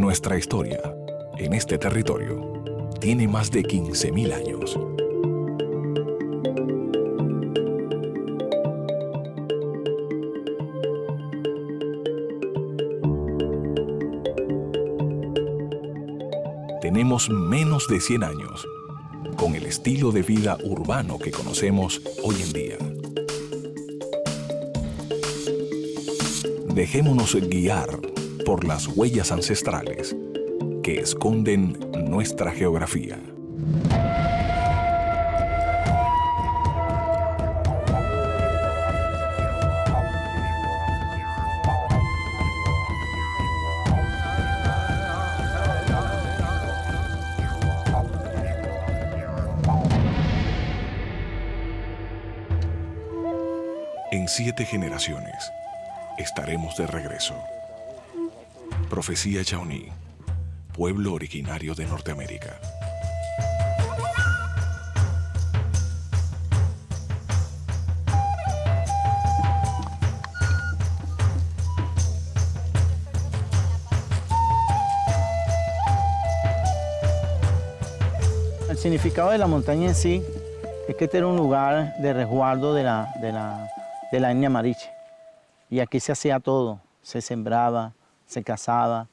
Nuestra historia, en este territorio, tiene más de 15.000 años. Tenemos menos de 100 años, con el estilo de vida urbano que conocemos hoy en día. Dejémonos guiar por las huellas ancestrales que esconden nuestra geografía. En 7 generaciones estaremos de regreso. Profecía Chauní, pueblo originario de Norteamérica. El significado de la montaña en sí es que este era un lugar de resguardo de la etnia mariche. Y aquí se hacía todo, se sembraba, se cazaba.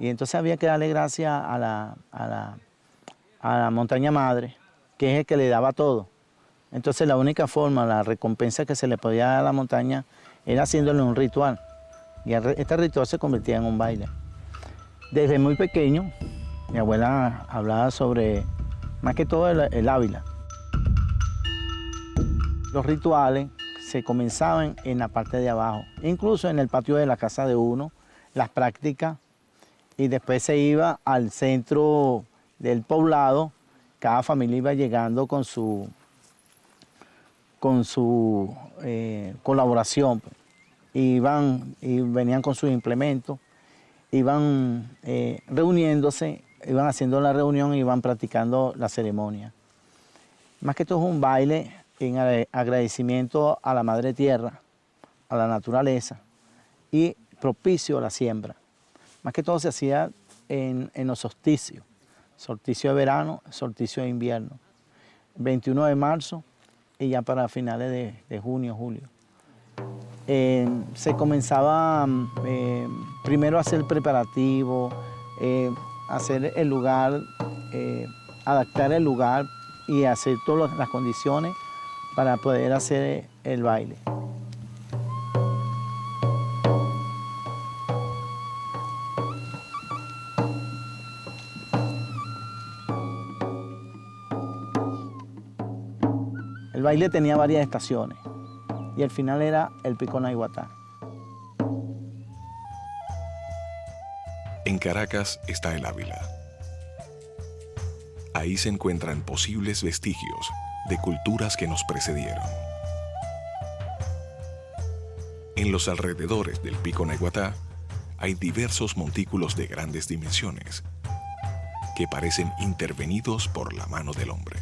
Y entonces había que darle gracias a la montaña madre, que es el que le daba todo. Entonces la única forma, la recompensa que se le podía dar a la montaña era haciéndole un ritual. Y este ritual se convertía en un baile. Desde muy pequeño, mi abuela hablaba sobre, más que todo, el Ávila. Los rituales se comenzaban en la parte de abajo, incluso en el patio de la casa de uno, las prácticas, y después se iba al centro del poblado. Cada familia iba llegando con su colaboración, y venían con sus implementos, iban reuniéndose, iban haciendo la reunión y iban practicando la ceremonia. Más que todo es un baile en agradecimiento a la Madre Tierra, a la naturaleza y propicio a la siembra. Más que todo se hacía en los solsticios, solsticio de verano, solsticio de invierno, 21 de marzo y ya para finales de junio, julio. Se comenzaba primero a hacer preparativo, hacer el lugar, adaptar el lugar y hacer todas las condiciones para poder hacer el baile. El baile tenía varias estaciones y el final era el Pico Naiguatá. En Caracas está el Ávila. Ahí se encuentran posibles vestigios de culturas que nos precedieron. En los alrededores del Pico Naiguatá hay diversos montículos de grandes dimensiones que parecen intervenidos por la mano del hombre.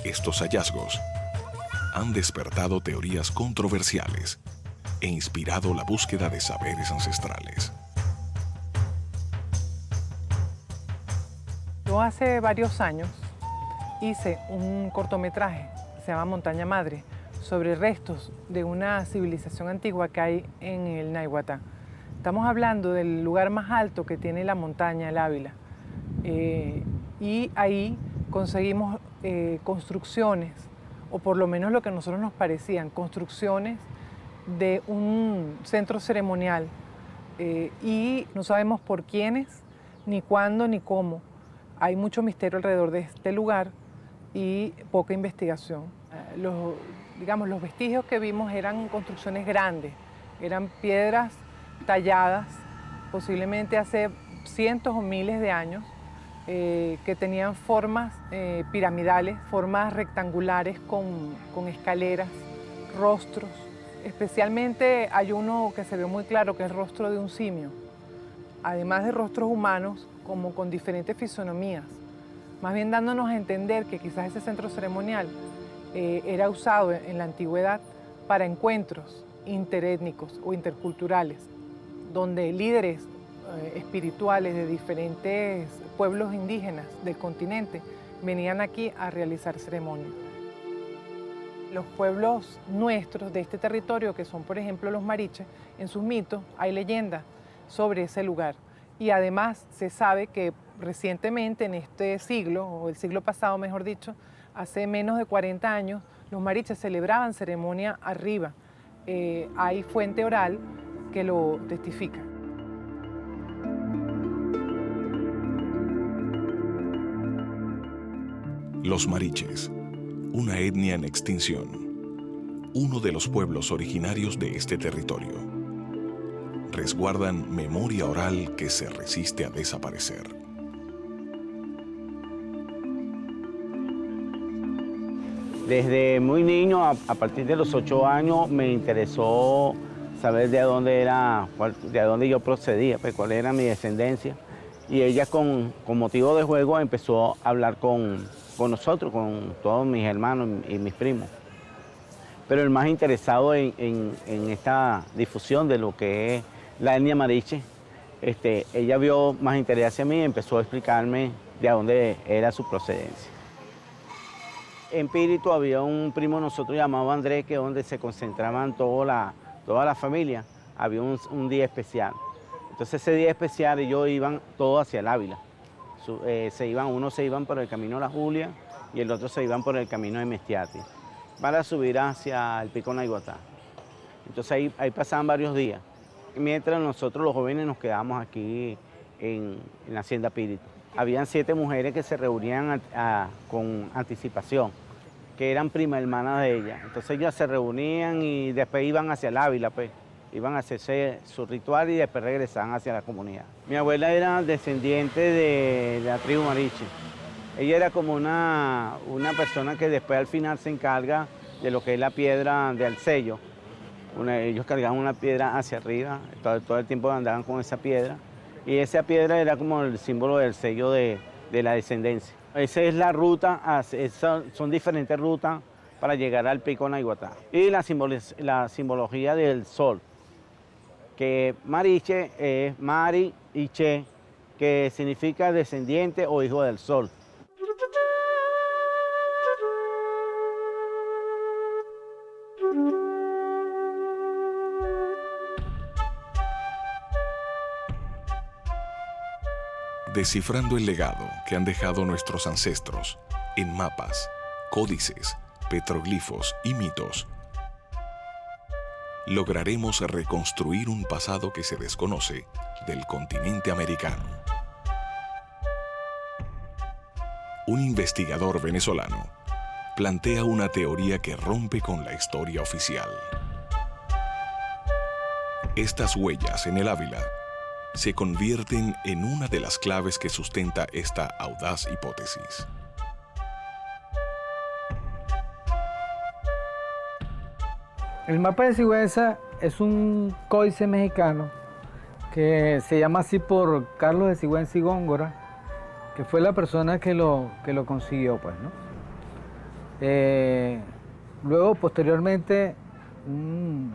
Estos hallazgos han despertado teorías controversiales e inspirado la búsqueda de saberes ancestrales. Yo hace varios años hice un cortometraje, se llama Montaña Madre, sobre restos de una civilización antigua que hay en el Naiguatá. Estamos hablando del lugar más alto que tiene la montaña, el Ávila. Y ahí conseguimos construcciones, o por lo menos lo que a nosotros nos parecían, construcciones de un centro ceremonial. Y no sabemos por quiénes, ni cuándo, ni cómo. Hay mucho misterio alrededor de este lugar y poca investigación. Los vestigios que vimos eran construcciones grandes, eran piedras talladas, posiblemente hace cientos o miles de años, que tenían formas piramidales, formas rectangulares con escaleras, rostros. Especialmente hay uno que se ve muy claro, que es el rostro de un simio, además de rostros humanos, como con diferentes fisonomías, más bien dándonos a entender que quizás ese centro ceremonial era usado en la antigüedad para encuentros interétnicos o interculturales. donde líderes espirituales de diferentes pueblos indígenas del continente venían aquí a realizar ceremonias. Los pueblos nuestros de este territorio, que son por ejemplo los mariches, en sus mitos hay leyendas sobre ese lugar. Y además se sabe que recientemente, en este siglo, o el siglo pasado mejor dicho, hace menos de 40 años, los mariches celebraban ceremonia arriba. Hay fuente oral que lo testifica. Los mariches, una etnia en extinción, uno de los pueblos originarios de este territorio, resguardan memoria oral que se resiste a desaparecer. Desde muy niño, a partir de los 8 años, me interesó saber de dónde yo procedía, pues, cuál era mi descendencia. Y ella, con motivo de juego, empezó a hablar con nosotros, con todos mis hermanos y mis primos. Pero el más interesado en esta difusión de lo que es la etnia mariche, ella vio más interés hacia mí y empezó a explicarme de dónde era su procedencia. En Píritu había un primo nosotros llamado Andrés, que es donde se concentraban toda la familia. Había un día especial. Entonces ese día especial ellos iban todos hacia el Ávila. Unos se iban por el camino de la Julia y el otro se iban por el camino de Mestiati para subir hacia el Pico Naiguatá. Entonces ahí pasaban varios días, mientras nosotros los jóvenes nos quedábamos aquí en la Hacienda Píritu. Habían 7 mujeres que se reunían con anticipación, que eran prima hermanas de ellas. Entonces ellas se reunían y después iban hacia el Ávila, pues. Iban a hacerse su ritual y después regresaban hacia la comunidad. Mi abuela era descendiente de la tribu mariche. Ella era como una persona que después al final se encarga de lo que es la piedra del sello. Ellos cargaban una piedra hacia arriba, todo el tiempo andaban con esa piedra. Y esa piedra era como el símbolo del sello de la descendencia. Esa es la ruta, son diferentes rutas para llegar al Pico Naiguatá. Y la simbología del sol, que mariche es mari y che, que significa descendiente o hijo del sol. Descifrando el legado que han dejado nuestros ancestros en mapas, códices, petroglifos y mitos, lograremos reconstruir un pasado que se desconoce del continente americano. Un investigador venezolano plantea una teoría que rompe con la historia oficial. Estas huellas en el Ávila se convierten en una de las claves que sustenta esta audaz hipótesis. El mapa de Sigüenza es un códice mexicano que se llama así por Carlos de Sigüenza y Góngora, que fue la persona que lo consiguió, pues, ¿no? Luego, posteriormente, un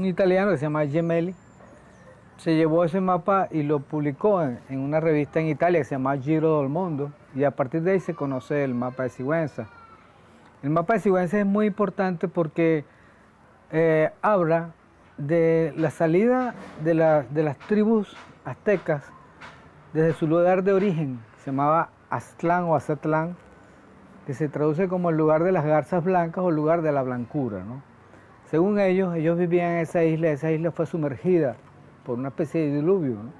italiano que se llama Gemelli se llevó ese mapa y lo publicó en una revista en Italia que se llama Giro del Mundo, y a partir de ahí se conoce el mapa de Sigüenza. El mapa de Sigüenza es muy importante porque habla de la salida de las tribus aztecas desde su lugar de origen, se llamaba Aztlán o Azatlán, que se traduce como el lugar de las garzas blancas o el lugar de la blancura, ¿no? Según ellos vivían en esa isla fue sumergida por una especie de diluvio, ¿no?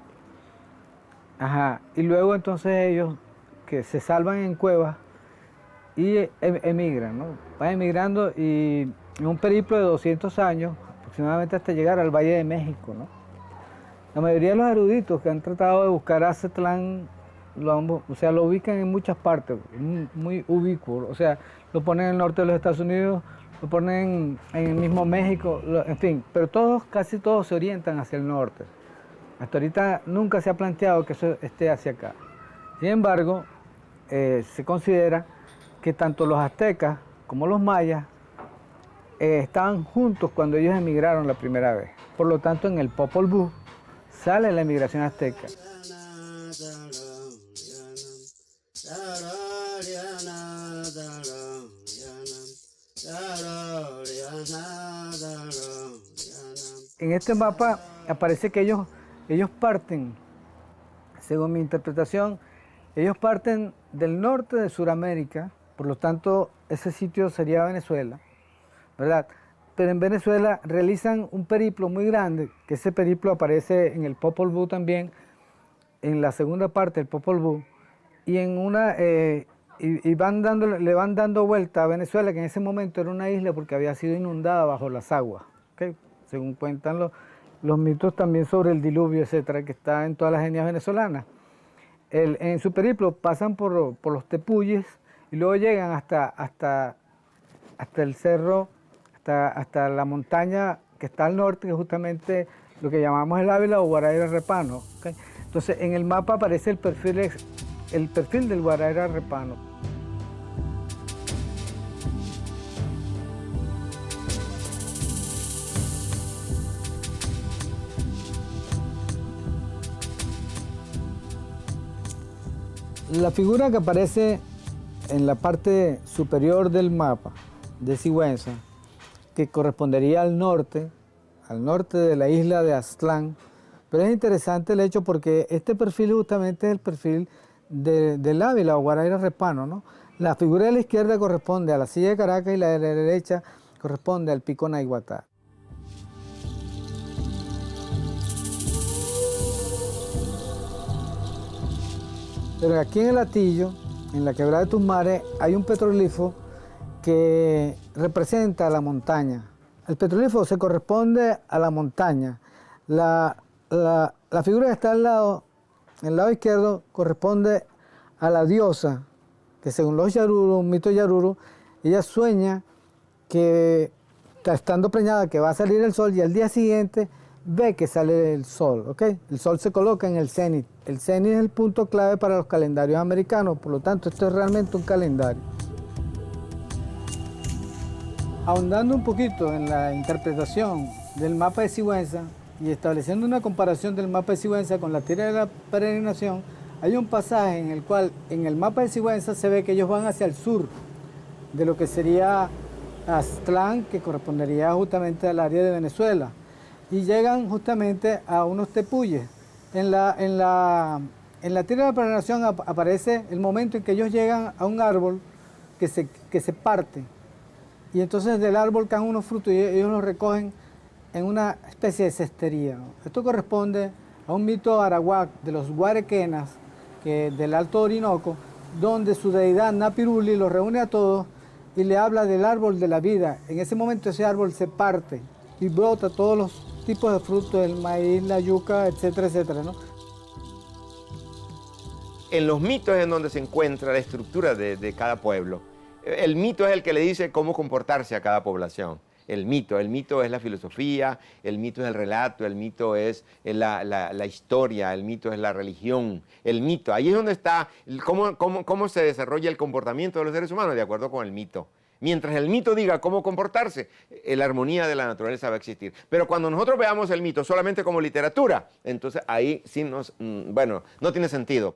Ajá. Y luego entonces ellos, que se salvan en cuevas, y emigran, ¿no? Van emigrando y en un periplo de 200 años, aproximadamente hasta llegar al Valle de México, ¿no? La mayoría de los eruditos que han tratado de buscar a Azatlán, lo ubican en muchas partes, muy ubicuo, o sea, lo ponen en el norte de los Estados Unidos, lo ponen en el mismo México, en fin, pero casi todos se orientan hacia el norte. Hasta ahorita nunca se ha planteado que eso esté hacia acá. Sin embargo, se considera que tanto los aztecas como los mayas estaban juntos cuando ellos emigraron la primera vez. Por lo tanto, en el Popol Vuh sale la emigración azteca. En este mapa aparece que ellos parten, según mi interpretación, ellos parten del norte de Sudamérica, por lo tanto ese sitio sería Venezuela, ¿verdad? Pero en Venezuela realizan un periplo muy grande, que ese periplo aparece en el Popol Vuh también, en la segunda parte del Popol Vuh, y le van dando vuelta a Venezuela, que en ese momento era una isla porque había sido inundada bajo las aguas, ¿okay? Según cuentan los mitos también sobre el diluvio, etcétera, que está en todas las etnias venezolanas. En su periplo pasan por los tepuyes y luego llegan hasta el cerro, hasta la montaña que está al norte, que es justamente lo que llamamos el Ávila o Guaraíra Repano, ¿okay? Entonces en el mapa aparece el perfil del Guaraíra Repano. La figura que aparece en la parte superior del mapa de Sigüenza, que correspondería al norte de la isla de Aztlán, pero es interesante el hecho porque este perfil justamente es el perfil del Ávila o Guaraíra Repano, ¿no? La figura de la izquierda corresponde a la silla de Caracas y la de la derecha corresponde al pico Naiguatá. Pero aquí en el Hatillo, en la quebrada de Tusmares, hay un petroglifo que representa la montaña. El petroglifo se corresponde a la montaña. La figura que está en el lado izquierdo, corresponde a la diosa, que según los Yaruru, un mito Yaruru, ella sueña que está estando preñada que va a salir el sol y al día siguiente ve que sale el sol, ¿ok? El sol se coloca en el cenit. El cenit es el punto clave para los calendarios americanos, por lo tanto esto es realmente un calendario. Ahondando un poquito en la interpretación del mapa de Sigüenza y estableciendo una comparación del mapa de Sigüenza con la tira de la peregrinación, hay un pasaje en el cual en el mapa de Sigüenza se ve que ellos van hacia el sur de lo que sería Aztlán, que correspondería justamente al área de Venezuela, y llegan justamente a unos tepuyes. En la tira de la peregrinación aparece el momento en que ellos llegan a un árbol que se parte, y entonces del árbol caen unos frutos y ellos los recogen en una especie de cestería, ¿no? Esto corresponde a un mito arawak de los guarequenas, del Alto Orinoco, donde su deidad Napiruli los reúne a todos y le habla del árbol de la vida. En ese momento ese árbol se parte y brota todos los tipos de frutos, el maíz, la yuca, etcétera, etcétera, ¿no? En los mitos es en donde se encuentra la estructura de cada pueblo. El mito es el que le dice cómo comportarse a cada población. El mito es la filosofía, el mito es el relato, el mito es la historia, el mito es la religión. El mito, ahí es donde está cómo se desarrolla el comportamiento de los seres humanos de acuerdo con el mito. Mientras el mito diga cómo comportarse, la armonía de la naturaleza va a existir. Pero cuando nosotros veamos el mito solamente como literatura, entonces ahí sí no tiene sentido.